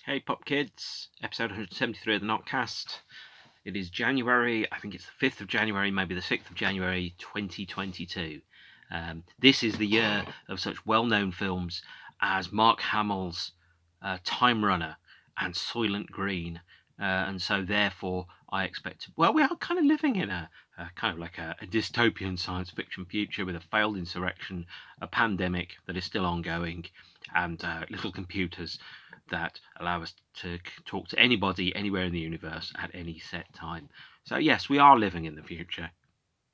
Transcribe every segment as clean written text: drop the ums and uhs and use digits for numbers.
Hey Pop Kids, episode 173 of the Notcast. It is January, I think it's the 5th of January, maybe the 6th of January 2022. This is the year of such well-known films as Mark Hamill's Time Runner and Soylent Green. And so therefore I expect, well, we are kind of living in a kind of like a dystopian science fiction future with a failed insurrection, a pandemic that is still ongoing, and little computers that allow us to talk to anybody anywhere in the universe at any set time. So yes, we are living in the future.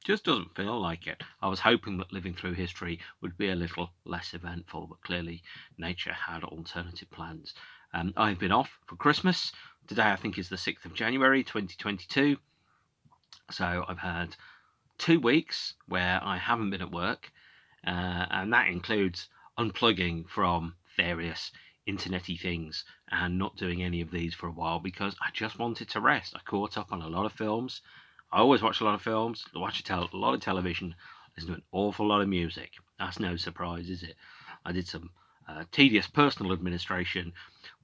Just doesn't feel like it. I was hoping that living through history would be a little less eventful, but clearly nature had alternative plans. I've been off for Christmas. Today I think is the 6th of January 2022. So I've had 2 weeks where I haven't been at work, and that includes unplugging from various internety things and not doing any of these for a while because I just wanted to rest. I caught up on a lot of films. I always watch a lot of films, watch a lot of television, listen to an awful lot of music. That's no surprise, is it? I did some tedious personal administration,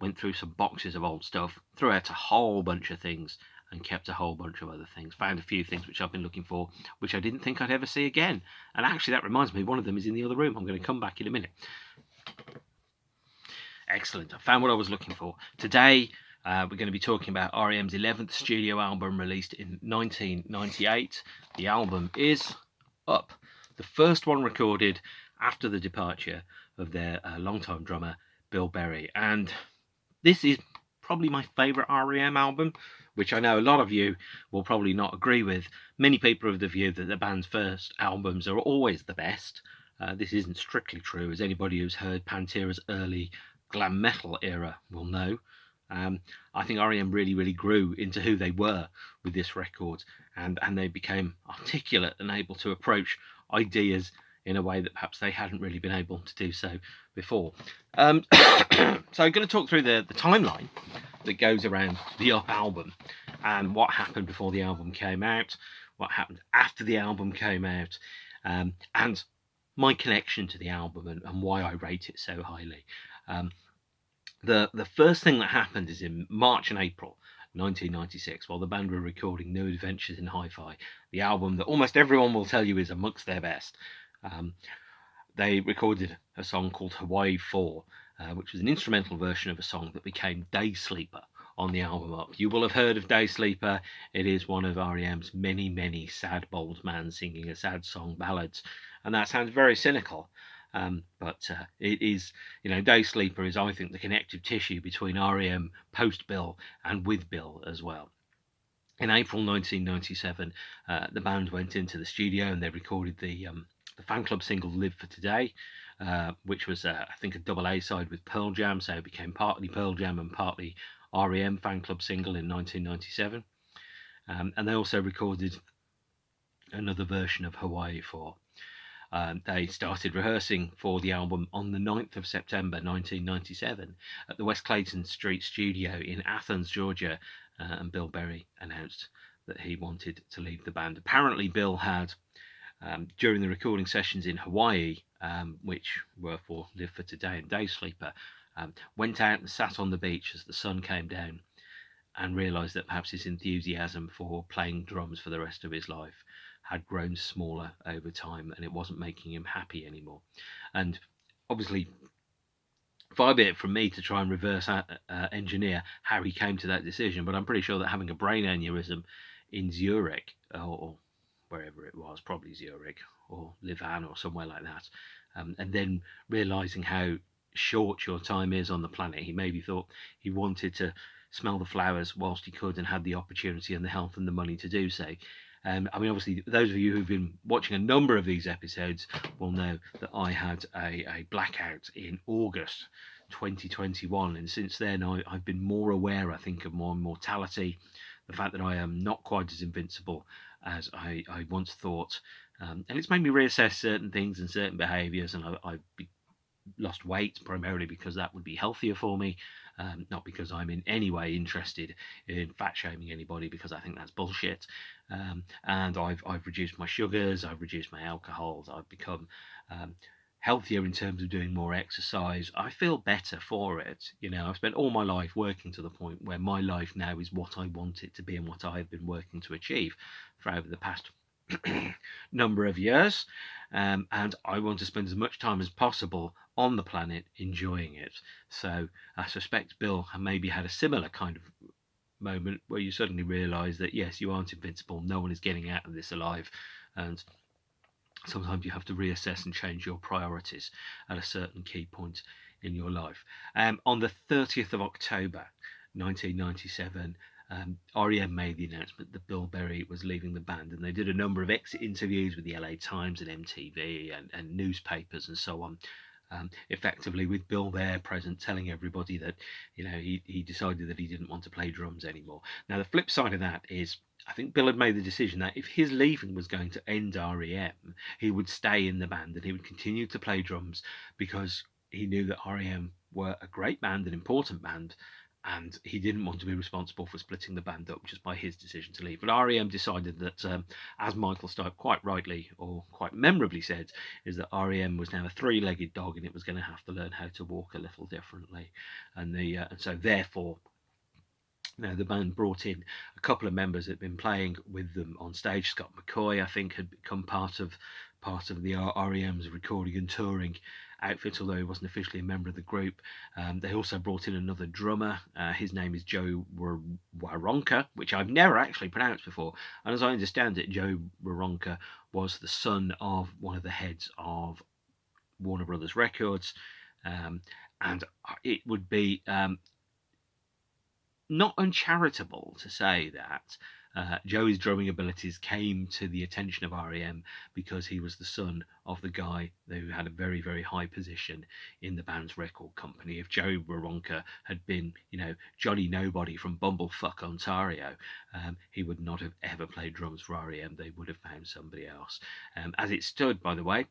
went through some boxes of old stuff, threw out a whole bunch of things, and kept a whole bunch of other things. Found a few things which I've been looking for, which I didn't think I'd ever see again. And actually, that reminds me, one of them is in the other room. I'm going to come back in a minute. Excellent. I found what I was looking for. Today, we're going to be talking about R.E.M's 11th studio album released in 1998. The album is Up, the first one recorded after the departure of their longtime drummer, Bill Berry. And this is probably my favourite R.E.M album, which I know a lot of you will probably not agree with. Many people are of the view that the band's first albums are always the best. This isn't strictly true, as anybody who's heard Pantera's early glam metal era will know. I think R.E.M really grew into who they were with this record, and they became articulate and able to approach ideas in a way that perhaps they hadn't really been able to do so before. So I'm going to talk through the timeline that goes around the Up album and what happened before the album came out, what happened after the album came out, and my connection to the album and why I rate it so highly. The first thing that happened is in March and April 1996, while the band were recording New Adventures in Hi-Fi, the album that almost everyone will tell you is amongst their best. They recorded a song called Hawaii 4, which was an instrumental version of a song that became Daysleeper on the album Up. You will have heard of Daysleeper. It is one of R.E.M's many sad bold man singing a sad song ballads, and that sounds very cynical. But it is, Daysleeper is, I think, the connective tissue between R.E.M post Bill and with Bill as well. In April 1997, the band went into the studio and they recorded the fan club single Live for Today, which was, I think, a double A side with Pearl Jam, so it became partly Pearl Jam and partly R.E.M fan club single in 1997. And they also recorded another version of Hawaii 4. They started rehearsing for the album on the 9th of September 1997 at the West Clayton Street studio in Athens, Georgia, and Bill Berry announced that he wanted to leave the band. Apparently, Bill had, during the recording sessions in Hawaii, which were for Live for Today and Daysleeper, went out and sat on the beach as the sun came down and realised that perhaps his enthusiasm for playing drums for the rest of his life had grown smaller over time and it wasn't making him happy anymore. And obviously, far be it from me to try and reverse engineer how he came to that decision, but I'm pretty sure that having a brain aneurysm in Zurich, or wherever it was, probably Zurich or Lausanne or somewhere like that, and then realising how short your time is on the planet, he maybe thought he wanted to smell the flowers whilst he could and had the opportunity and the health and the money to do so. I mean, obviously, those of you who've been watching a number of these episodes will know that I had a blackout in August 2021, and since then I've been more aware, I think, of my mortality, the fact that I am not quite as invincible as I once thought, and it's made me reassess certain things and certain behaviours, and I've lost weight primarily because that would be healthier for me, not because I'm in any way interested in fat shaming anybody, because I think that's bullshit. And I've reduced my sugars, I've reduced my alcohols, I've become healthier in terms of doing more exercise. I feel better for it. You know, I've spent all my life working to the point where my life now is what I want it to be and what I've been working to achieve for over the past number of years. And I want to spend as much time as possible on the planet enjoying it. So I suspect Bill maybe had a similar kind of moment where you suddenly realise that yes, you aren't invincible, no one is getting out of this alive, and sometimes you have to reassess and change your priorities at a certain key point in your life. On the 30th of October 1997, R.E.M. made the announcement that Bill Berry was leaving the band, and they did a number of exit interviews with the LA Times and MTV and newspapers and so on. Effectively with Bill there present, telling everybody that, you know, he decided that he didn't want to play drums anymore. Now the flip side of that is, I think Bill had made the decision that if his leaving was going to end R.E.M., he would stay in the band and he would continue to play drums, because he knew that R.E.M. were a great band, an important band, and he didn't want to be responsible for splitting the band up just by his decision to leave. But R.E.M. decided that, as Michael Stipe quite rightly or quite memorably said, is that R.E.M. was now a three-legged dog and it was going to have to learn how to walk a little differently. And so therefore, the band brought in a couple of members that had been playing with them on stage. Scott McCoy, I think, had become part of the R.E.M.'s recording and touring outfit, although he wasn't officially a member of the group. They also brought in another drummer. His name is Joe Waronker, which I've never actually pronounced before. And as I understand it, Joe Waronker was the son of one of the heads of Warner Brothers Records. And it would be not uncharitable to say that Joey's drumming abilities came to the attention of R.E.M. because he was the son of the guy who had a very, very high position in the band's record company. If Joey Waronker had been, Johnny Nobody from Bumblefuck, Ontario, he would not have ever played drums for R.E.M. They would have found somebody else. As it stood, by the way,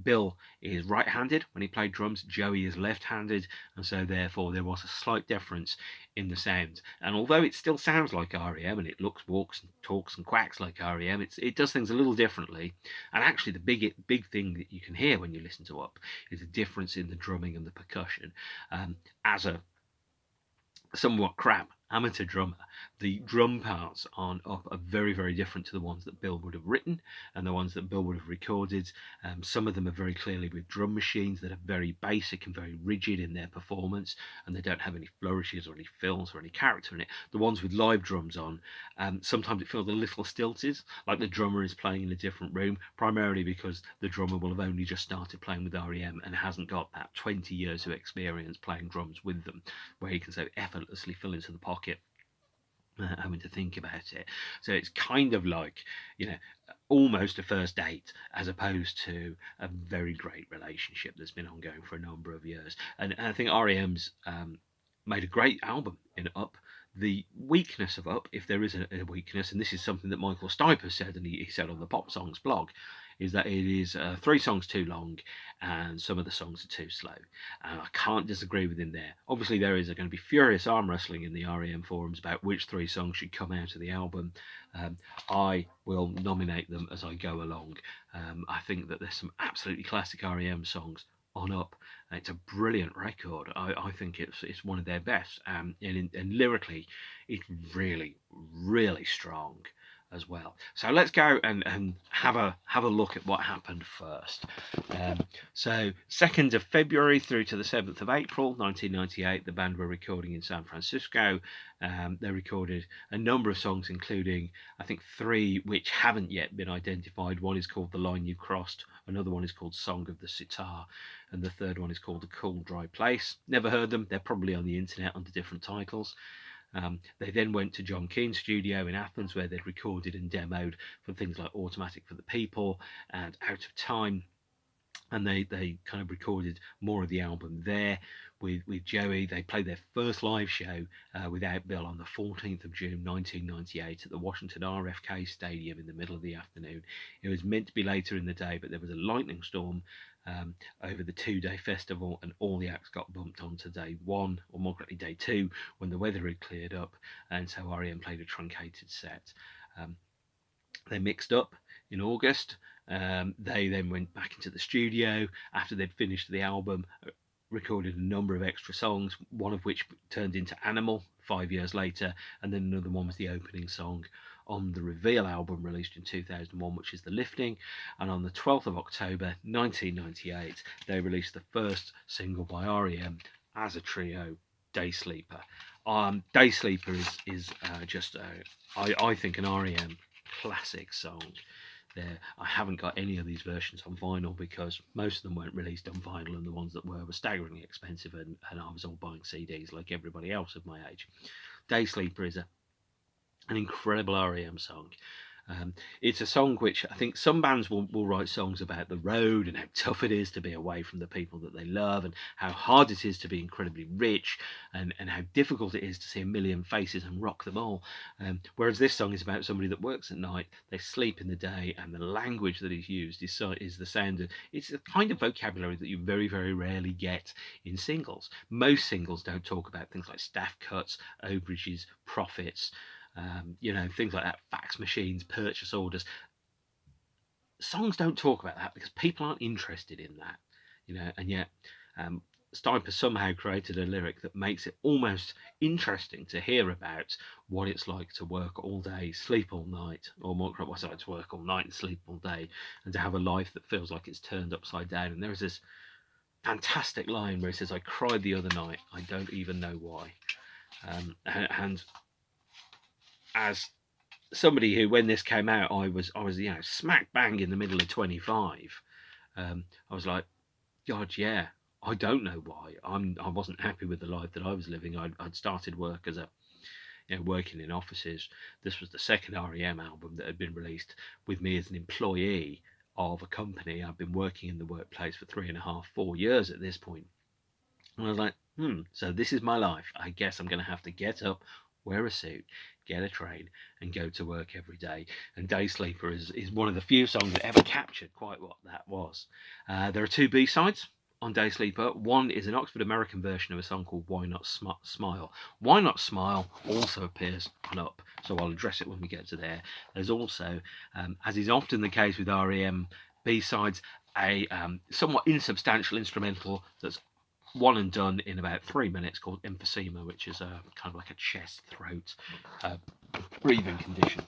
Bill is right-handed when he played drums, Joey is left-handed, and so therefore there was a slight difference in the sound. And although it still sounds like R.E.M. and it looks, walks, and talks and quacks like R.E.M., it does things a little differently. And actually the big thing that you can hear when you listen to Up is a difference in the drumming and the percussion. As a somewhat crap amateur drummer, the drum parts on Up are very, very different to the ones that Bill would have written and the ones that Bill would have recorded. Some of them are very clearly with drum machines that are very basic and very rigid in their performance, and they don't have any flourishes or any fills or any character in it. The ones with live drums on, sometimes it feels a little stilted, like the drummer is playing in a different room, primarily because the drummer will have only just started playing with R.E.M. and hasn't got that 20 years of experience playing drums with them, where he can so effortlessly fill into the pocket, having to think about it. So it's kind of like, almost a first date, as opposed to a very great relationship that's been ongoing for a number of years. And I think R.E.M's made a great album in Up. The weakness of Up, if there is a weakness, and this is something that Michael Stipe said, and he said on the Pop Songs blog, is that it is 3 songs too long and some of the songs are too slow. And I can't disagree with him there. Obviously, there is going to be furious arm wrestling in the R.E.M. forums about which 3 songs should come out of the album. I will nominate them as I go along. I think that there's some absolutely classic R.E.M. songs on Up. It's a brilliant record. I think it's one of their best, and lyrically, it's really, really strong as well. So let's go and have a look at what happened first. So 2nd of February through to the 7th of April 1998, the band were recording in San Francisco. They recorded a number of songs, including I think 3 which haven't yet been identified. One is called The Line You Crossed, another one is called Song of the Sitar, and the third one is called A Cool Dry Place. Never heard them. They're probably on the internet under different titles. They then went to John Keane's studio in Athens, where they'd recorded and demoed for things like Automatic for the People and Out of Time, and they kind of recorded more of the album there with Joey. They played their first live show without Bill on the 14th of June 1998 at the Washington RFK Stadium in the middle of the afternoon. It was meant to be later in the day, but there was a lightning storm over the 2-day festival, and all the acts got bumped onto day 1, or more correctly day 2, when the weather had cleared up, and so R.E.M. played a truncated set. They mixed Up in August, They then went back into the studio after they'd finished the album, recorded a number of extra songs, one of which turned into Animal 5 years later, and then another one was the opening song on the Reveal album released in 2001, which is The Lifting. And on the 12th of October 1998, they released the first single by R.E.M. as a trio, Daysleeper. Daysleeper is just, I think, an R.E.M. classic song. I haven't got any of these versions on vinyl because most of them weren't released on vinyl, and the ones that were staggeringly expensive, and I was all buying CDs like everybody else of my age. Daysleeper is an incredible R.E.M. song. It's a song which I think some bands will write songs about the road and how tough it is to be away from the people that they love, and how hard it is to be incredibly rich, and how difficult it is to see a million faces and rock them all. Whereas this song is about somebody that works at night, they sleep in the day, and the language that is used is the sound of, it's the kind of vocabulary that you very, very rarely get in singles. Most singles don't talk about things like staff cuts, overages, profits, things like that, fax machines, purchase orders. Songs don't talk about that because people aren't interested in that, and yet Stiper somehow created a lyric that makes it almost interesting to hear about what it's like to work all day, sleep all night, or more correct, what's it like to work all night and sleep all day, and to have a life that feels like it's turned upside down. And there's this fantastic line where he says, "I cried the other night, I don't even know why." And as somebody who, when this came out, I was smack bang in the middle of 25. I was like, God, yeah, I don't know why. I wasn't happy with the life that I was living. I'd started work as working in offices. This was the second R.E.M. album that had been released with me as an employee of a company. I'd been working in the workplace for 3.5, 4 years at this point. And I was like, so this is my life. I guess I'm going to have to get up, wear a suit, get a train, and go to work every day. And Daysleeper is one of the few songs that ever captured quite what that was. There are 2 B-sides on Daysleeper. One is an Oxford American version of a song called Why Not Smile. Why Not Smile also appears on Up, so I'll address it when we get to there. There's also, as is often the case with R.E.M. B-sides, a somewhat insubstantial instrumental that's one and done in about 3 minutes, called emphysema, which is kind of like a chest, throat, breathing condition.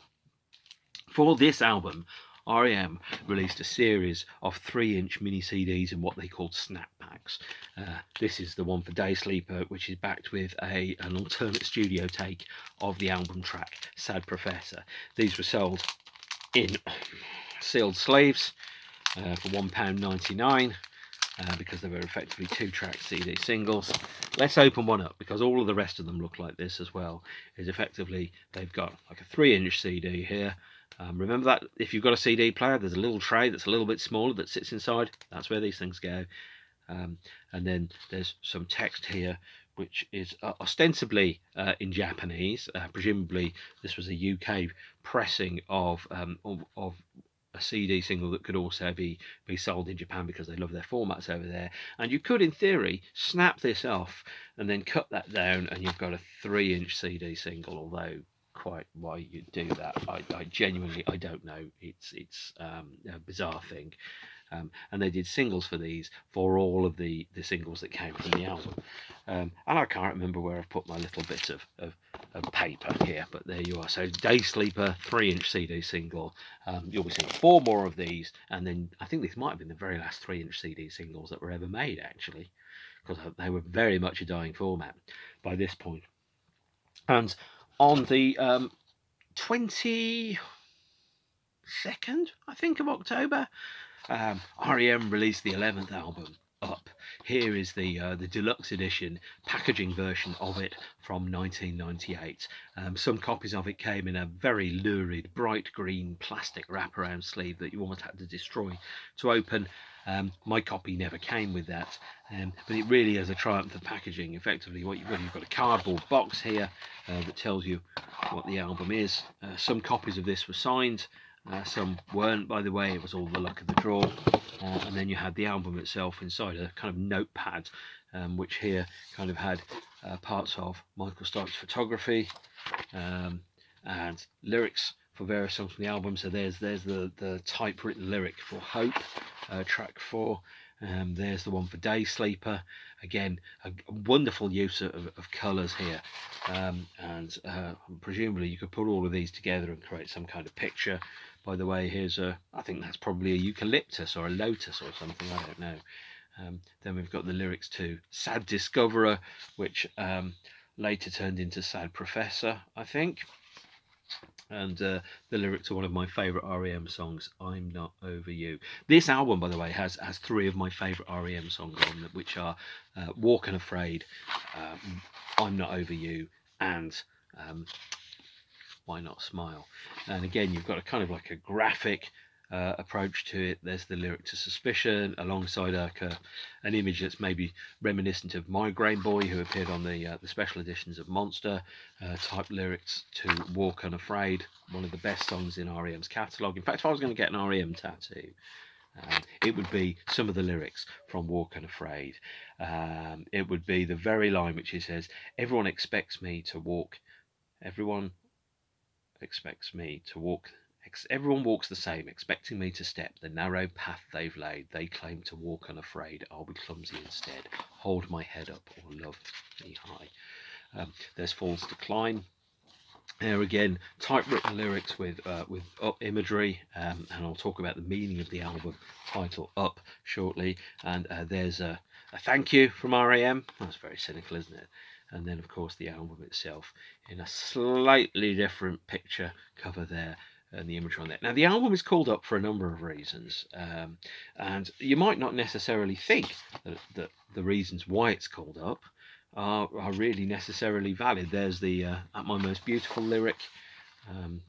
For this album, R.E.M. released a series of 3-inch mini CDs in what they called snapbacks. This is the one for Daysleeper, which is backed with an alternate studio take of the album track Sad Professor. These were sold in sealed sleeves for £1.99. Because they were effectively 2-track CD singles. Let's open one up, because all of the rest of them look like this as well. Is effectively, they've got like a 3-inch CD here. Remember that if you've got a CD player, there's a little tray that's a little bit smaller that sits inside. That's where these things go. And then there's some text here, which is ostensibly in Japanese. Presumably, this was a UK pressing of a CD single that could also be sold in Japan, because they love their formats over there. And you could, in theory, snap this off and then cut that down, and you've got a 3-inch CD single. Although quite why you do that, I genuinely, I don't know. It's a bizarre thing. And they did singles for these, for all of the singles that came from the album. And I can't remember where I've put my little bit of paper here, but there you are. So Daysleeper, 3-inch CD single. You'll be seeing 4 more of these, and then I think this might have been the very last 3-inch CD singles that were ever made, actually, because they were very much a dying format by this point. And on the 22nd, I think, of October, R.E.M. released the 11th album, Up. Here is the deluxe edition packaging version of it from 1998. Some copies of it came in a very lurid bright green plastic wraparound sleeve that you almost had to destroy to open. My copy never came with that, but it really is a triumph of packaging. Effectively, you've got a cardboard box here that tells you what the album is. Some copies of this were signed. Some weren't, by the way. It was all the luck of the draw. And then you had the album itself inside a kind of notepad, which here kind of had parts of Michael Stipe's photography and lyrics for various songs from the album. So there's the typewritten lyric for Hope, track 4. There's the one for Daysleeper. Again, a wonderful use of colours here, and presumably you could put all of these together and create some kind of picture. By the way, here's I think that's probably a eucalyptus or a lotus or something, I don't know. Then we've got the lyrics to Sad Discoverer, which later turned into Sad Professor, I think. And the lyric to one of my favourite R.E.M. songs, I'm Not Over You. This album, by the way, has 3 of my favourite R.E.M. songs on it, which are Walk Unafraid, I'm Not Over You, and Why Not Smile. And again, you've got a kind of like a graphic approach to it. There's the lyric to Suspicion, alongside an image that's maybe reminiscent of Migraine Boy, who appeared on the special editions of Monster. Type lyrics to Walk Unafraid, one of the best songs in R.E.M's catalogue. In fact, if I was going to get an R.E.M. tattoo, it would be some of the lyrics from Walk Unafraid. It would be the very line which he says, everyone expects me to walk, everyone expects me to walk. Everyone walks the same, expecting me to step the narrow path they've laid. They claim to walk unafraid. I'll be clumsy instead. Hold my head up or love me high. There's Falls Decline. There again, typewritten lyrics with up imagery, and I'll talk about the meaning of the album title Up shortly. And there's a thank you from R.E.M. That's very cynical, isn't it? And then, of course, the album itself in a slightly different picture cover there, and the imagery on there. Now, the album is called Up for a number of reasons, and you might not necessarily think that the reasons why it's called Up are really necessarily valid. There's the At My Most Beautiful lyric.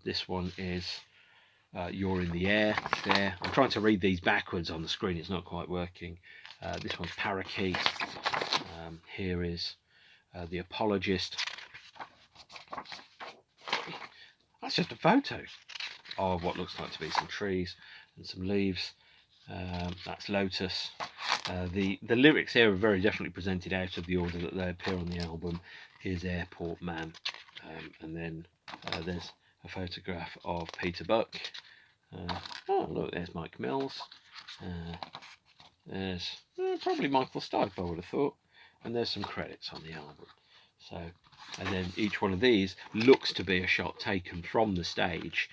This one is You're in the Air there. I'm trying to read these backwards on the screen, it's not quite working. This one's Parakeet. Here is The Apologist. That's just a photo of what looks like to be some trees and some leaves. That's Lotus. The lyrics here are very definitely presented out of the order that they appear on the album. Here's Airport Man, and then there's a photograph of Peter Buck. Oh look, there's Mike Mills. There's probably Michael Stipe, I would have thought, and there's some credits on the album. So, and then each one of these looks to be a shot taken from the stage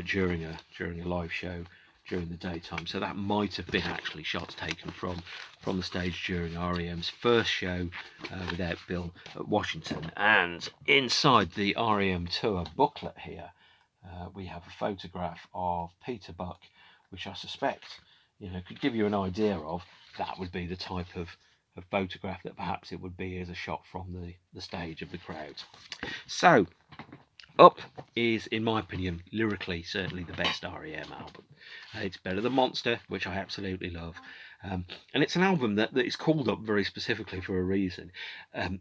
during a live show during the daytime. So that might have been actually shots taken from the stage during R.E.M's first show without Bill at Washington. And inside the R.E.M. tour booklet here, we have a photograph of Peter Buck, which I suspect could give you an idea of that would be the type of photograph that perhaps it would be as a shot from the stage of the crowd. So Up is, in my opinion, lyrically certainly the best R.E.M. album. It's better than Monster, which I absolutely love, and it's an album that is called Up very specifically for a reason.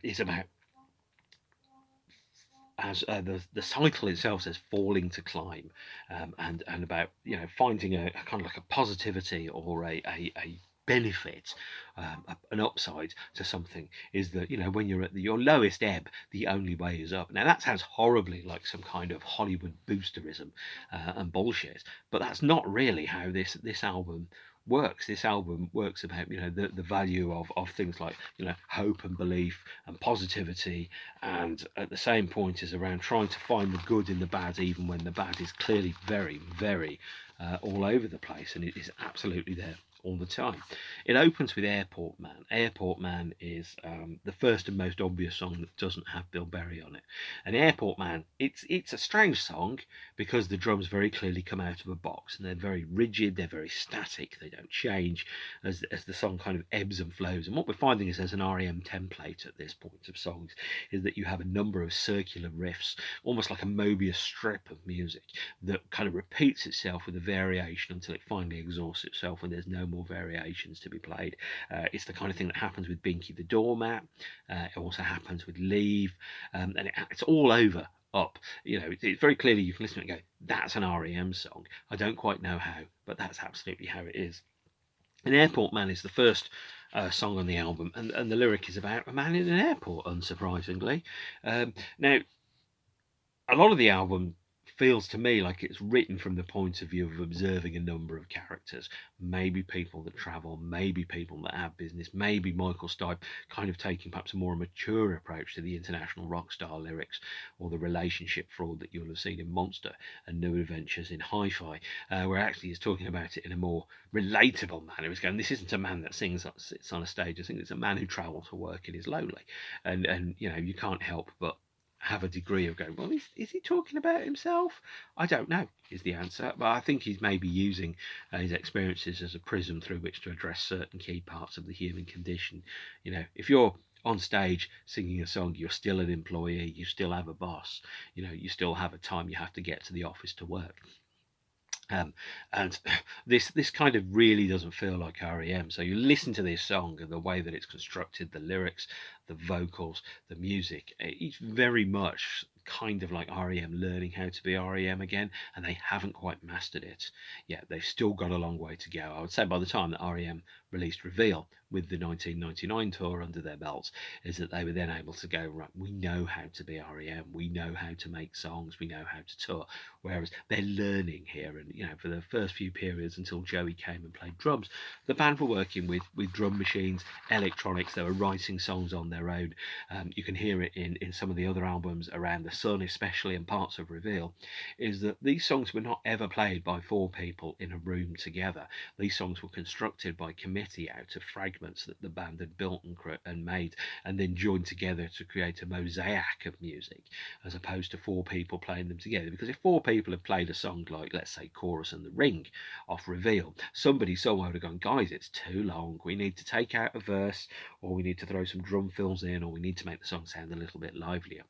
It's about, as the title itself says, falling to climb, and about finding a kind of like a positivity or a benefit, an upside to something, is that when you're at your lowest ebb, the only way is up. Now that sounds horribly like some kind of Hollywood boosterism and bullshit, but that's not really how this album works. This album works about the value of things like hope and belief and positivity, and at the same point is around trying to find the good in the bad, even when the bad is clearly very, very all over the place, and it is absolutely there all the time. It opens with Airport Man. Airport Man is the first and most obvious song that doesn't have Bill Berry on it. And Airport Man, it's a strange song because the drums very clearly come out of a box, and they're very rigid, they're very static, they don't change as the song kind of ebbs and flows. And what we're finding is there's an R.E.M. template at this point of songs, is that you have a number of circular riffs, almost like a Mobius strip of music, that kind of repeats itself with a variation until it finally exhausts itself and there's no more variations to be played. It's the kind of thing that happens with Binky the Doormat. It also happens with Leave, and it's all over Up. It's very clearly you can listen to it and go, that's an R.E.M. song. I don't quite know how, but that's absolutely how it is. And Airport Man is the first song on the album, and the lyric is about a man in an airport, unsurprisingly. Now, a lot of the album feels to me like it's written from the point of view of observing a number of characters, maybe people that travel, maybe people that have business, maybe Michael Stipe kind of taking perhaps a more mature approach to the international rock star lyrics, or the relationship fraud that you'll have seen in Monster and New Adventures in Hi-Fi, where actually he's talking about it in a more relatable manner. He's going, this isn't a man that sits on a stage. I think it's a man who travels for work and is lonely, and you know, you can't help but have a degree of going, well, is he talking about himself? I don't know, is the answer. But I think he's maybe using his experiences as a prism through which to address certain key parts of the human condition. You know, if you're on stage singing a song, you're still an employee, you still have a boss, you know, you still have a time you have to get to the office to work. And this kind of really doesn't feel like R.E.M. So you listen to this song and the way that it's constructed, the lyrics, the vocals, the music, it's very much kind of like R.E.M. learning how to be R.E.M. again, and they haven't quite mastered it yet. They've still got a long way to go. I would say by the time that R.E.M. released Reveal with the 1999 tour under their belts, is that they were then able to go, right, we know how to be R.E.M., we know how to make songs, we know how to tour, whereas they're learning here. And you know, for the first few periods until Joey came and played drums, the band were working with drum machines, electronics. They were writing songs on their own. You can hear it in some of the other albums, Around the Sun especially, and parts of Reveal, is that these songs were not ever played by four people in a room together. These songs were constructed by committee out of fragments that the band had built and made, and then joined together to create a mosaic of music, as opposed to four people playing them together. Because if four people had played a song like, let's say, Chorus and the Ring off Reveal, somebody somewhere would have gone, guys, it's too long, we need to take out a verse, or we need to throw some drum fills in, or we need to make the song sound a little bit livelier.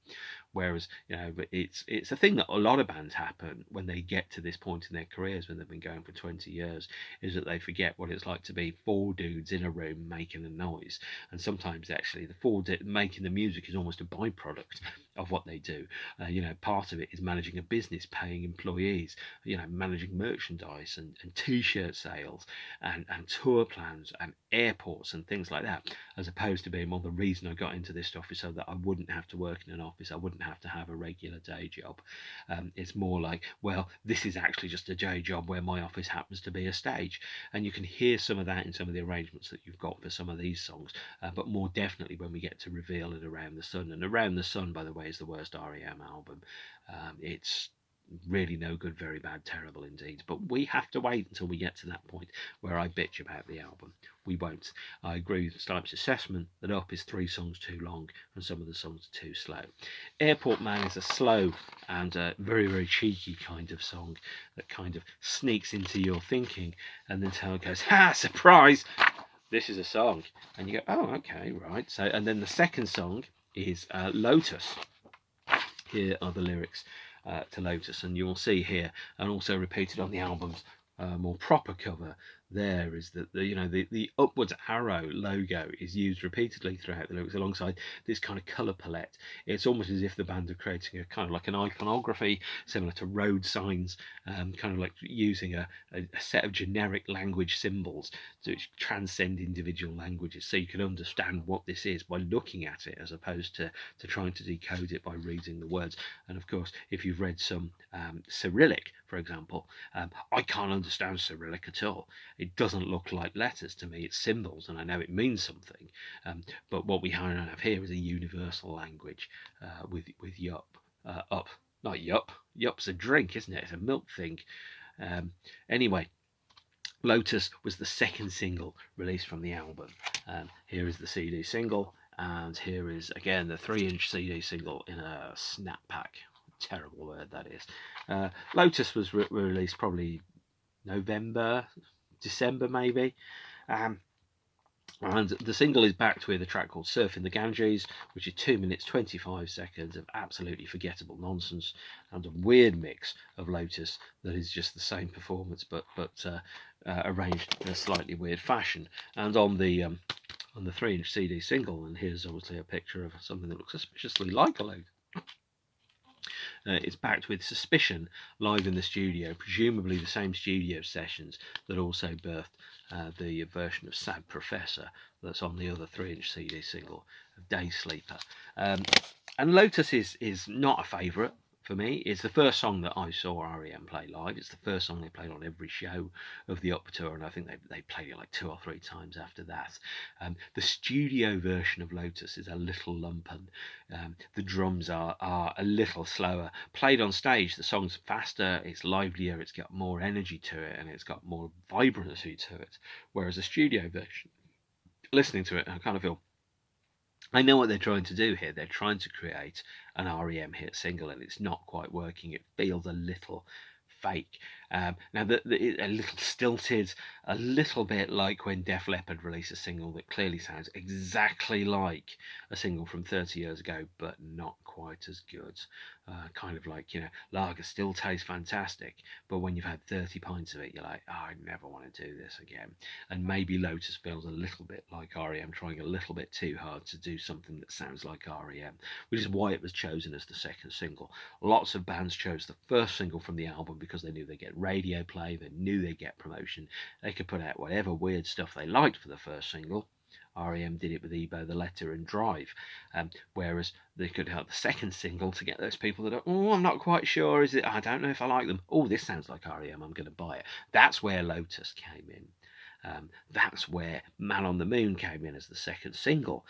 Whereas, you know, it's a thing that a lot of bands happen when they get to this point in their careers, when they've been going for 20 years, is that they forget what it's like to be four dudes in a room making a noise. And sometimes actually the making the music is almost a byproduct of what they do. You know, part of it is managing a business, paying employees, you know, managing merchandise and t-shirt sales and tour plans and airports and things like that, as opposed to being, well, the reason I got into this stuff is so that I wouldn't have to work in an office, I wouldn't have to have a regular day job. It's more like, well, this is actually just a day job where my office happens to be a stage. And you can hear some of that in some of the arrangements that you've got for some of these songs, but more definitely when we get to Reveal and Around the Sun. And Around the Sun, by the way, is the worst R.E.M. album. It's really no good, very bad, terrible indeed. But we have to wait until we get to that point where I bitch about the album. We won't. I agree with Stipe's assessment that Up is 3 songs too long and some of the songs are too slow. Airport Man is a slow and very, very cheeky kind of song that kind of sneaks into your thinking, and then Taylor goes, ha, surprise, this is a song. And you go, oh, okay, right. So, and then the second song is Lotus. Here are the lyrics to Lotus, and you'll see here, and also repeated on the album's more proper cover, there is that the upwards arrow logo is used repeatedly throughout the lyrics alongside this kind of colour palette. It's almost as if the band are creating a kind of like an iconography similar to road signs, kind of like using a set of generic language symbols which transcend individual languages, so you can understand what this is by looking at it as opposed to trying to decode it by reading the words. And of course, if you've read some Cyrillic, for example, I can't understand Cyrillic at all. It doesn't look like letters to me, it's symbols, and I know it means something. But what we have here is a universal language with yup. Up. Not yup. Yup's a drink, isn't it? It's a milk thing. Anyway, Lotus was the second single released from the album. Here is the CD single, and here is, again, the 3-inch CD single in a snap pack. Terrible word that is. Lotus was released probably November, December maybe. And the single is backed with a track called Surfing the Ganges, which is 2 minutes 25 seconds of absolutely forgettable nonsense, and a weird mix of Lotus that is just the same performance but arranged in a slightly weird fashion. And on the 3-inch CD single, and here's obviously a picture of something that looks suspiciously like a Lotus. It's backed with Suspicion live in the studio, presumably the same studio sessions that also birthed the version of Sad Professor that's on the other 3-inch CD single of Daysleeper. And Lotus is not a favourite for me. It's the first song that I saw R.E.M play live. It's the first song they played on every show of the Up tour, and I think they played it like 2 or 3 times after that. The studio version of Lotus is a little lumpen. The drums are a little slower. Played on stage, the song's faster, it's livelier, it's got more energy to it, and it's got more vibrancy to it. Whereas a studio version, listening to it, I kind of feel, I know what they're trying to do here. They're trying to create an R.E.M hit single, and it's not quite working. It feels a little fake. Now, a little stilted, a little bit like when Def Leppard released a single that clearly sounds exactly like a single from 30 years ago, but not quite as good. Kind of like, lager still tastes fantastic, but when you've had 30 pints of it, you're like, oh, I never want to do this again. And maybe Lotus feels a little bit like R.E.M, trying a little bit too hard to do something that sounds like R.E.M, which is why it was chosen as the second single. Lots of bands chose the first single from the album because they knew they'd get radio play, they knew they'd get promotion, they could put out whatever weird stuff they liked for the first single. R.E.M did it with Ebo, The Letter and Drive, whereas they could have the second single to get those people that are, oh, I'm not quite sure, is it, I don't know if I like them, oh, this sounds like R.E.M, I'm going to buy it. That's where Lotus came in. That's where Man on the Moon came in as the second single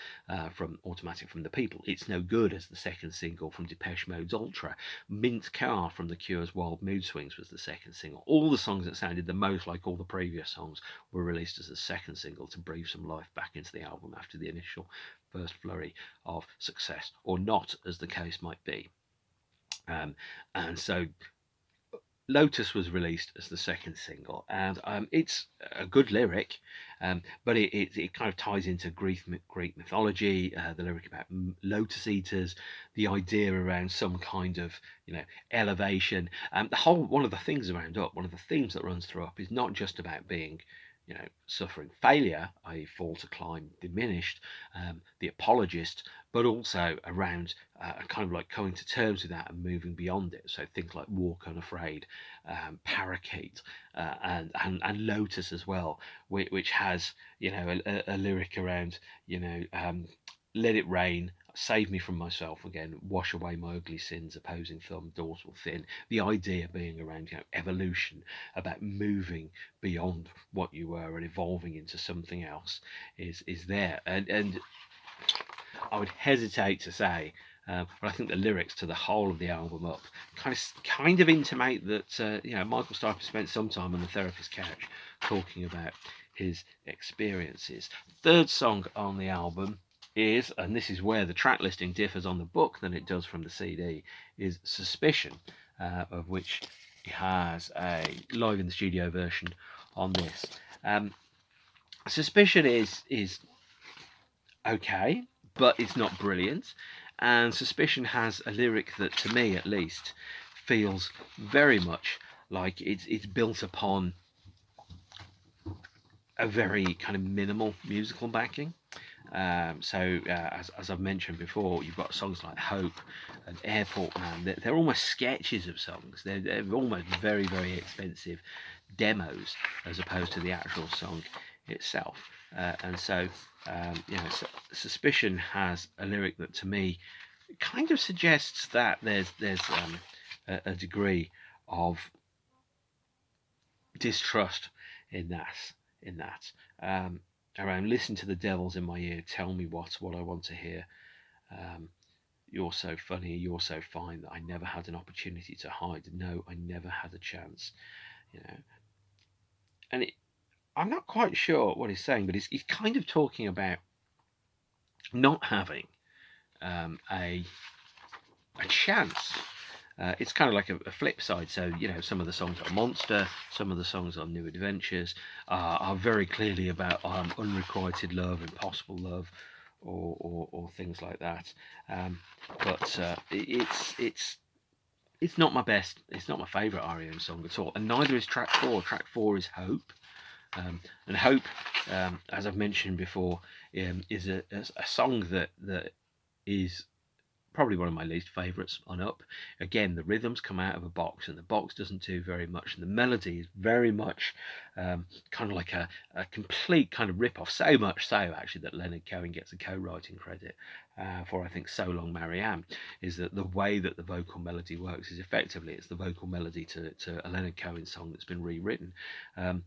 from Automatic from the People. It's No Good as the second single from Depeche Mode's Ultra. Mint Car from The Cure's Wild Mood Swings was the second single. All the songs that sounded the most like all the previous songs were released as the second single to breathe some life back into the album after the initial first flurry of success, or not, as the case might be. And so Lotus was released as the second single, and it's a good lyric, but it kind of ties into Greek mythology, the lyric about lotus eaters, the idea around some kind of elevation. One of the things around Up, one of the themes that runs through Up is not just about being suffering failure, i.e. fall to climb, diminished, the apologist, but also around kind of like coming to terms with that and moving beyond it. So things like Walk Unafraid, Parakeet, and Lotus as well, which has a lyric around let it rain, save me from myself again, wash away my ugly sins, opposing thumb, dorsal thin. The idea being around evolution, about moving beyond what you were and evolving into something else is there. And I would hesitate to say, but I think the lyrics to the whole of the album Up kind of intimate that Michael Stipe spent some time on the therapist's couch talking about his experiences. Third song on the album is, and this is where the track listing differs on the book than it does from the CD, is Suspicion, of which he has a live in the studio version on this. Suspicion is okay, but it's not brilliant, and Suspicion has a lyric that, to me at least, feels very much like it's built upon a very kind of minimal musical backing. As I've mentioned before, you've got songs like Hope and Airport Man. They're almost sketches of songs. They're almost very, very expensive demos as opposed to the actual song itself. Suspicion has a lyric that, to me, kind of suggests that there's a degree of distrust in that. Around listen to the devils in my ear, tell me what I want to hear. You're so funny, you're so fine that I never had an opportunity to hide. No, I never had a chance. And I'm not quite sure what he's saying, but he's kind of talking about not having a chance. It's kind of like a flip side. So, some of the songs on Monster, some of the songs on New Adventures are very clearly about unrequited love, impossible love, or things like that. But it's not my best. It's not my favourite R.E.M song at all, and neither is track 4. Track 4 is Hope. And Hope, as I've mentioned before, is a song that is probably one of my least favourites on Up. Again, the rhythms come out of a box, and the box doesn't do very much, and the melody is very much kind of like a complete kind of rip-off, so much so actually that Leonard Cohen gets a co-writing credit. for I think So Long R.E.M, is that the way that the vocal melody works is effectively it's the vocal melody to a Leonard Cohen song that's been rewritten. Um,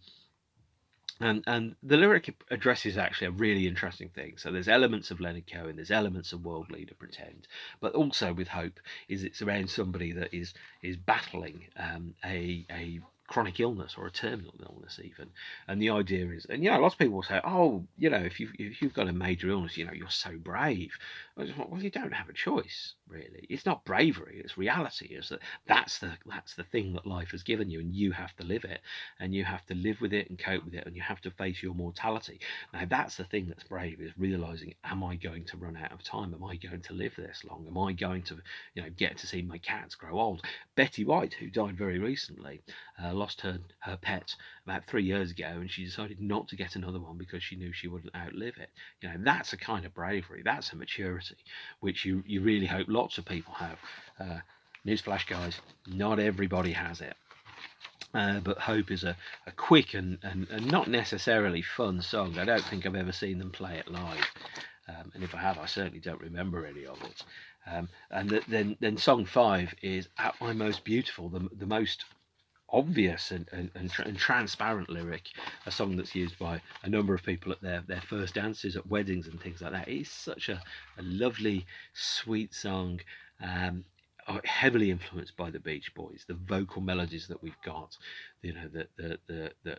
and the lyric addresses actually a really interesting thing. So there's elements of Leonard Cohen, there's elements of World Leader Pretend, but also with Hope is it's around somebody that is battling a chronic illness or a terminal illness even. And the idea is, and lots of people will say, oh, if you've got a major illness, you're so brave. Well, you don't have a choice, really. It's not bravery, it's reality. Is that's the thing that life has given you, and you have to live it, and you have to live with it and cope with it, and you have to face your mortality. Now that's the thing that's brave, is realizing, am I going to run out of time? Am I going to live this long? Am I going to get to see my cats grow old? Betty White, who died very recently, lost her pet about 3 years ago, and she decided not to get another one because she knew she wouldn't outlive it. That's a kind of bravery, that's a maturity, which you really hope lots of people have. Newsflash, guys, not everybody has it. But Hope is a quick and not necessarily fun song. I don't think I've ever seen them play it live. And if I have, I certainly don't remember any of it. And then song 5 is At My Most Beautiful, the most obvious and transparent lyric, a song that's used by a number of people at their first dances at weddings and things like that. It's such a lovely, sweet song. Heavily influenced by the Beach Boys. The vocal melodies that we've got, the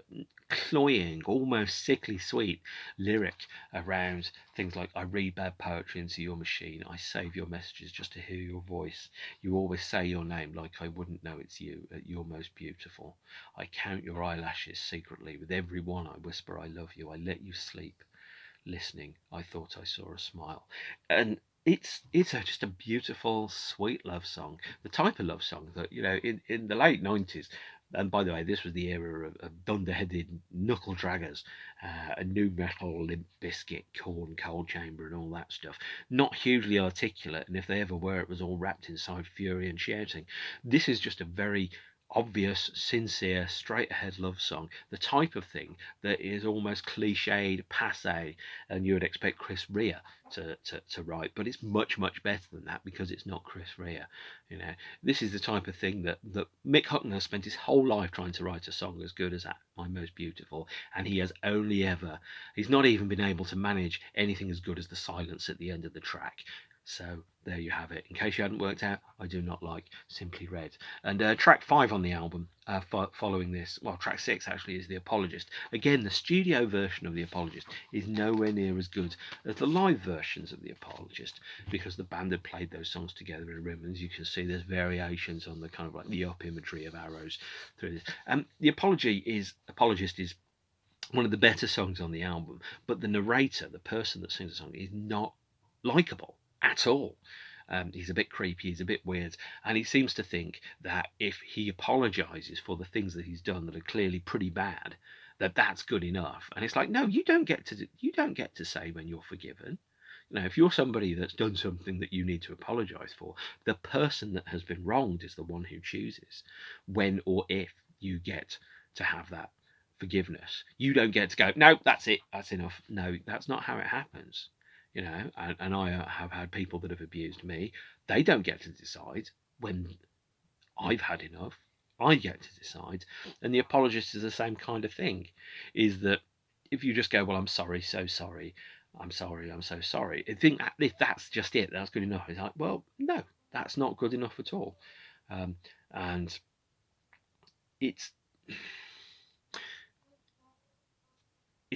cloying, almost sickly sweet lyric around things like, I read bad poetry into your machine, I save your messages just to hear your voice, you always say your name like I wouldn't know it's you at your most beautiful, I count your eyelashes secretly, with every one I whisper I love you, I let you sleep, listening I thought I saw a smile. And it's just a beautiful, sweet love song. The type of love song that, in the late 90s, and by the way, this was the era of dunderheaded knuckle draggers, and new metal, Limp Bizkit, Korn, Cold Chamber, and all that stuff. Not hugely articulate, and if they ever were, it was all wrapped inside fury and shouting. This is just a very obvious, sincere, straight ahead love song, the type of thing that is almost cliched, passe, and you would expect Chris Rea to write, but it's much better than that because it's not Chris Rea. This is the type of thing that Mick Hucknall spent his whole life trying to write a song as good as At My Most Beautiful, and he's not even been able to manage anything as good as the silence at the end of the track. So there you have it. In case you hadn't worked out, I do not like Simply Red. And track 5 on the album, following this, well, track 6 actually, is The Apologist. Again, the studio version of The Apologist is nowhere near as good as the live versions of The Apologist, because the band had played those songs together in a room, and as you can see, there's variations on the kind of like the up imagery of arrows through this. The Apologist is one of the better songs on the album, but the narrator, the person that sings the song, is not likable at all. He's a bit creepy, he's a bit weird, and he seems to think that if he apologises for the things that he's done that are clearly pretty bad, that's good enough. And it's like, no, you don't get to say when you're forgiven. If you're somebody that's done something that you need to apologise for, the person that has been wronged is the one who chooses when or if you get to have that forgiveness. You don't get to go, no, that's it, that's enough. No, that's not how it happens. And I have had people that have abused me. They don't get to decide when I've had enough. I get to decide. And the apologist is the same kind of thing, is that if you just go, well, I'm sorry, so sorry, I'm sorry, I'm so sorry. I think if that's just it, that's good enough. It's like, well, no, that's not good enough at all. And it's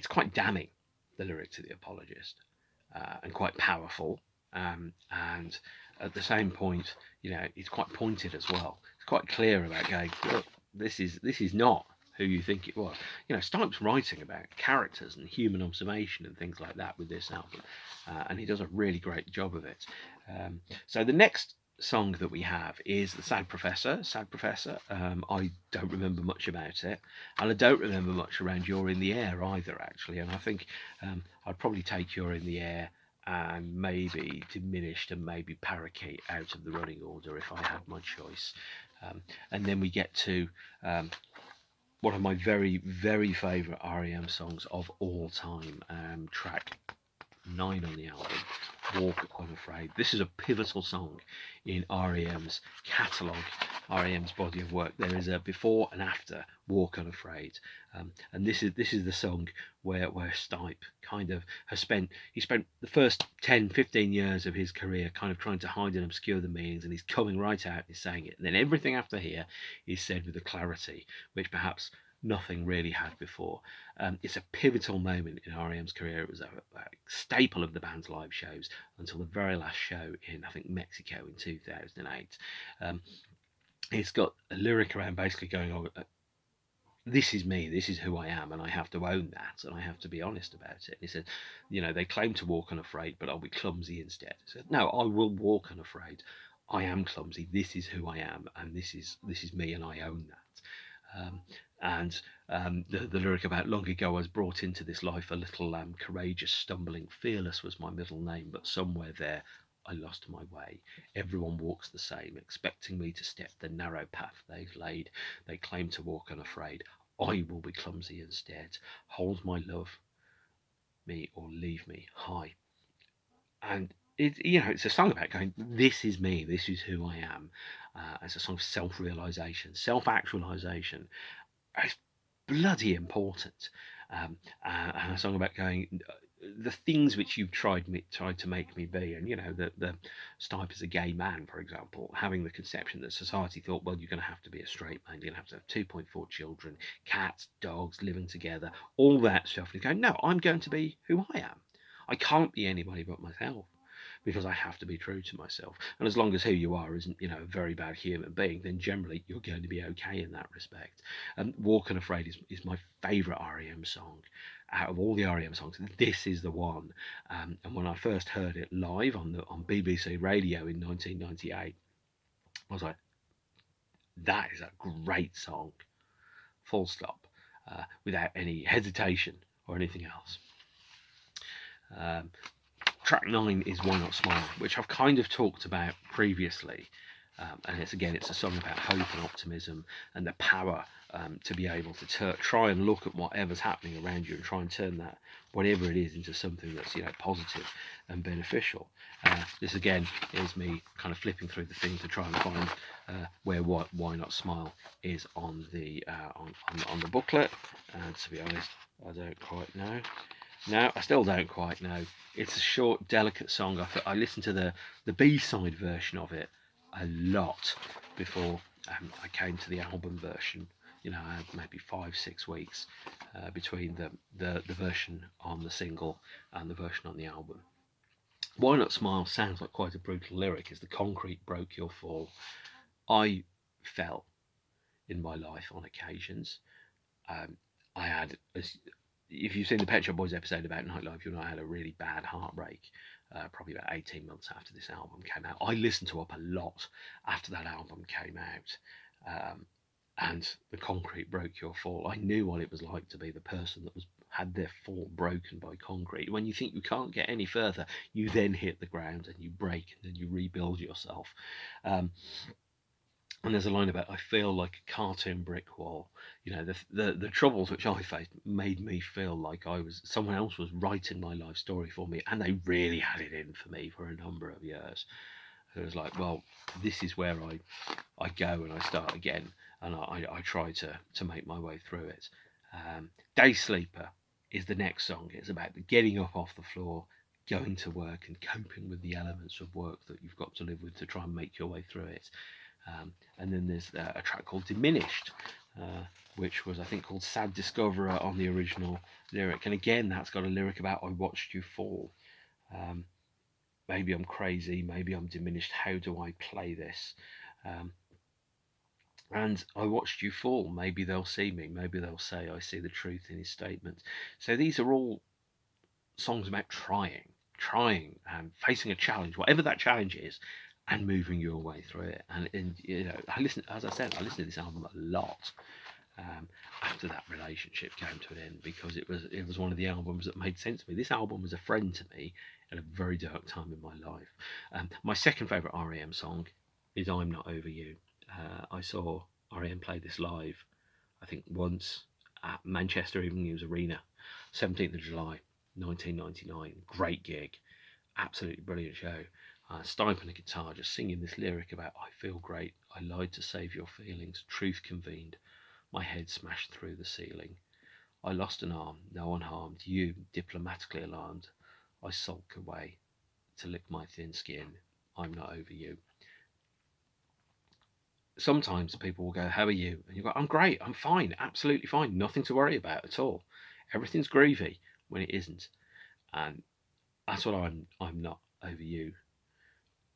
quite damning, the lyric to The Apologist. And quite powerful, and at the same point, it's quite pointed as well. It's quite clear about going, look, this is not who you think it was. Stipe's writing about characters and human observation and things like that with this album, and he does a really great job of it. So the next song that we have is the Sad Professor. I don't remember much about it, and I don't remember much around You're in the Air either, actually. And I think I'd probably take You're in the Air and maybe Diminished and maybe Parakeet out of the running order if I had my choice. And then we get to one of my very, very favourite R.E.M. songs of all time, track 9 on the album, Walk Unafraid. This is a pivotal song in R.E.M's catalogue, R.E.M's body of work. There is a before and after Walk Unafraid, and this is the song where Stipe kind of spent the first 10-15 years of his career kind of trying to hide and obscure the meanings, and he's coming right out and he's saying it, and then everything after here is said with a clarity which perhaps nothing really had before. It's a pivotal moment in R.E.M's career. It was a staple of the band's live shows until the very last show in, I think, Mexico in 2008. It's got a lyric around basically going on, this is me, this is who I am, and I have to own that, and I have to be honest about it. And he said, they claim to walk unafraid, but I'll be clumsy instead. He said, no, I will walk unafraid. I am clumsy. This is who I am, and this is me, and I own that. The lyric about long ago I was brought into this life a little lamb, courageous, stumbling, fearless was my middle name, but somewhere there I lost my way. Everyone walks the same, expecting me to step the narrow path they've laid. They claim to walk unafraid. I will be clumsy instead. Hold my love, me or leave me high. And it's a song about going, this is me, this is who I am. It's a song of self-realization, self-actualization. It's bloody important. And a song about going, the things which you've tried to make me be, and the Stipe as a gay man, for example, having the conception that society thought, well, you're going to have to be a straight man, you're going to have 2.4 children, cats, dogs, living together, all that stuff. And going, no, I'm going to be who I am. I can't be anybody but myself, because I have to be true to myself. And as long as who you are isn't, a very bad human being, then generally you're going to be okay in that respect. Walk Unafraid is my favourite R.E.M. song. Out of all the R.E.M. songs, this is the one. And when I first heard it live on BBC Radio in 1998, I was like, that is a great song. Full stop. Without any hesitation or anything else. Track 9 is Why Not Smile, which I've kind of talked about previously. And it's a song about hope and optimism and the power to be able to try and look at whatever's happening around you and try and turn that, whatever it is, into something that's positive and beneficial. This again is me kind of flipping through the thing to try and find where Why Not Smile is on the on the booklet. And to be honest, I don't quite know. No, I still don't quite know. It's a short, delicate song. I listened to the B-side version of it a lot before I came to the album version. I had maybe 5-6 weeks between the version on the single and the version on the album. Why Not Smile sounds like quite a brutal lyric. As the concrete broke your fall. I fell in my life on occasions. I had, if you've seen the Pet Shop Boys episode about nightlife, you'll know I had a really bad heartbreak probably about 18 months after this album came out. I listened to Up a lot after that album came out, and The Concrete Broke Your Fall. I knew what it was like to be the person that had their fall broken by concrete. When you think you can't get any further, you then hit the ground and you break and then you rebuild yourself. And there's a line about, I feel like a cartoon brick wall. The troubles which I faced made me feel like someone else was writing my life story for me, and they really had it in for me for a number of years. So it was like, well, this is where I go and I start again, and I try to make my way through it. Daysleeper is the next song. It's about the getting up off the floor, going to work, and coping with the elements of work that you've got to live with to try and make your way through it. And then there's a track called Diminished, which was, I think, called Sad Discoverer on the original lyric. And again, that's got a lyric about, I watched you fall. Maybe I'm crazy, maybe I'm diminished, how do I play this? And I watched you fall, maybe they'll see me, maybe they'll say I see the truth in his statement. So these are all songs about trying, facing a challenge, whatever that challenge is, and moving your way through it. And I listen to this album a lot after that relationship came to an end, because it was one of the albums that made sense to me. This album was a friend to me at a very dark time in my life. My second favourite R.E.M. song is I'm Not Over You. I saw R.E.M. play this live, I think once, at Manchester Evening News Arena, 17th of July 1999. Great gig, absolutely brilliant show. Stipe on the guitar just singing this lyric about I feel great, I lied to save your feelings, truth convened, my head smashed through the ceiling. I lost an arm, no one harmed, you diplomatically alarmed. I sulk away to lick my thin skin, I'm not over you. Sometimes people will go, how are you? And you go, I'm great, I'm fine, absolutely fine, nothing to worry about at all. Everything's groovy when it isn't. And that's what I'm not over you.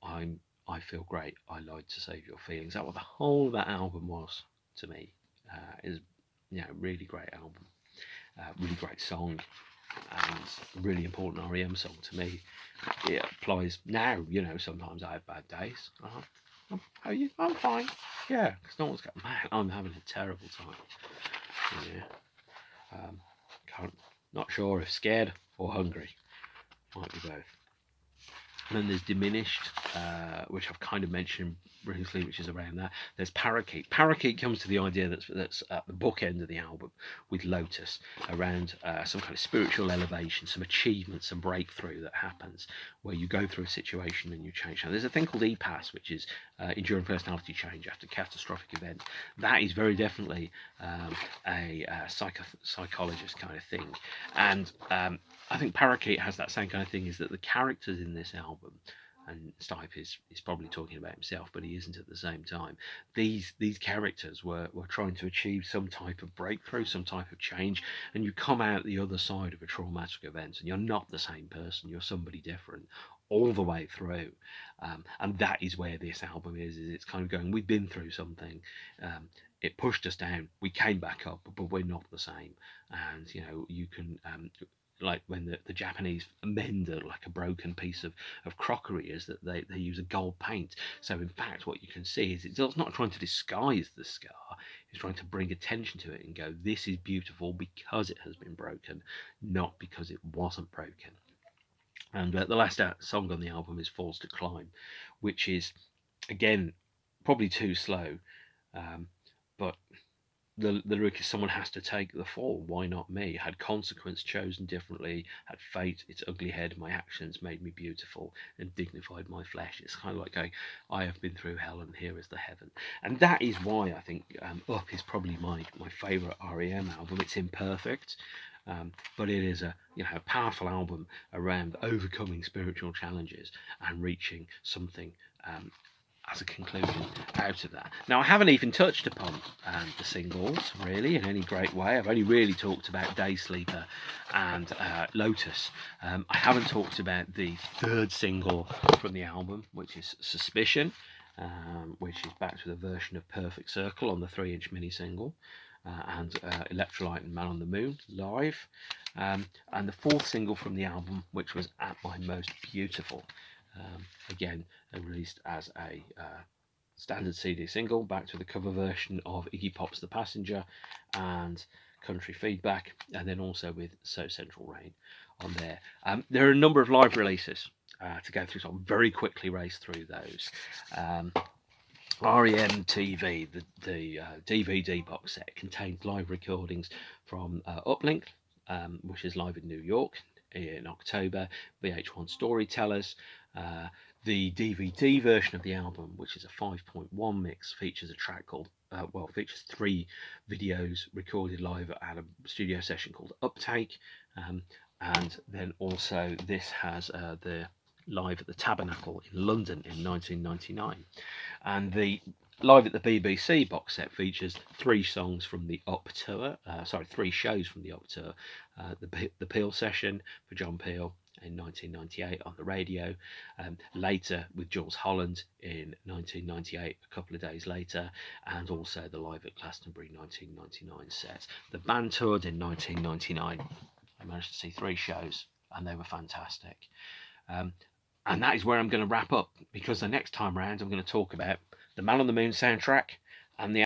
I feel great. I lied to save your feelings. That's what the whole of that album was to me. Is really great album, really great song, and really important R.E.M song to me. It applies now. Sometimes I have bad days. How are you? I'm fine. Yeah, because no one's got, man, I'm having a terrible time. Not sure if scared or hungry. Might be both. And then there's Diminished, which I've kind of mentioned briefly, which is around that. There's Parakeet. Parakeet comes to the idea that's at the bookend of the album with Lotus, around some kind of spiritual elevation, some achievement, some breakthrough that happens where you go through a situation and you change. Now, there's a thing called EPAS, which is enduring personality change after catastrophic event. That is very definitely a psychologist kind of thing. And I think Parakeet has that same kind of thing, is that the characters in this album, and Stipe is probably talking about himself, but he isn't at the same time. These characters were trying to achieve some type of breakthrough, some type of change, and you come out the other side of a traumatic event and you're not the same person, you're somebody different all the way through. And that is where this album is it's kind of going, we've been through something, it pushed us down, we came back up, but we're not the same. And you can like when the Japanese mend like a broken piece of crockery, is that they use a gold paint. So in fact what you can see is it's not trying to disguise the scar, it's trying to bring attention to it and go, this is beautiful because it has been broken, not because it wasn't broken. And the last song on the album is Falls to Climb, which is again probably too slow, but the lyric is, someone has to take the fall, why not me? Had consequence chosen differently, had fate its ugly head, my actions made me beautiful and dignified my flesh. It's kind of like going, I have been through hell and here is the heaven. And that is why I think Up is probably my favourite R.E.M album. It's imperfect, but it is a powerful album around overcoming spiritual challenges and reaching something as a conclusion out of that. Now, I haven't even touched upon the singles really in any great way. I've only really talked about Daysleeper and Lotus. I haven't talked about the third single from the album, which is Suspicion, which is back to the version of Perfect Circle on the 3-inch mini single, and Electrolyte and Man on the Moon live, and the fourth single from the album, which was At My Most Beautiful. Again, released as a standard CD single, back to the cover version of Iggy Pop's The Passenger and Country Feedback, and then also with So Central Rain on there. There are a number of live releases to go through, so I'll very quickly race through those. R.E.M TV, the DVD box set, contains live recordings from Uplink, which is live in New York in October, VH1 Storytellers. The DVD version of the album, which is a 5.1 mix, features a track called, features 3 videos recorded live at a studio session called Uptake, and then also this has the live at the Tabernacle in London in 1999. And the live at the BBC box set features 3 songs from the Up tour, 3 shows from the Up tour, the Peel session for John Peel in 1998 on the radio, later with Jules Holland in 1998, a couple of days later, and also the live at Glastonbury 1999 set. The band toured in 1999. I managed to see 3 shows and they were fantastic. And that is where I'm going to wrap up, because the next time round I'm going to talk about the Man on the Moon soundtrack and the